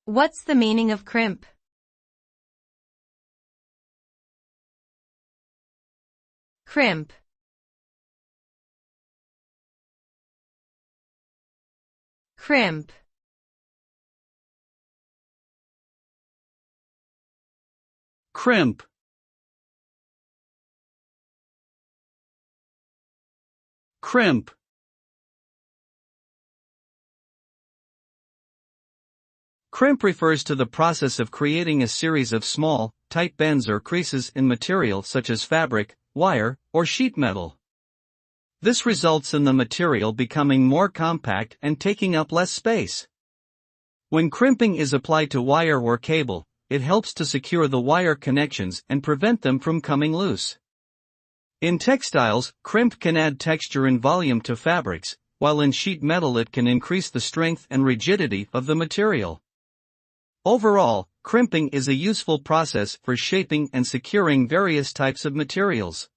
What's the meaning of crimp? Crimp. Crimp. Crimp. Crimp. Crimp refers to the process of creating a series of small, tight bends or creases in material such as fabric, wire, or sheet metal. This results in the material becoming more compact and taking up less space. When crimping is applied to wire or cable, it helps to secure the wire connections and prevent them from coming loose. In textiles, crimp can add texture and volume to fabrics, while in sheet metal it can increase the strength and rigidity of the material. Overall, crimping is a useful process for shaping and securing various types of materials.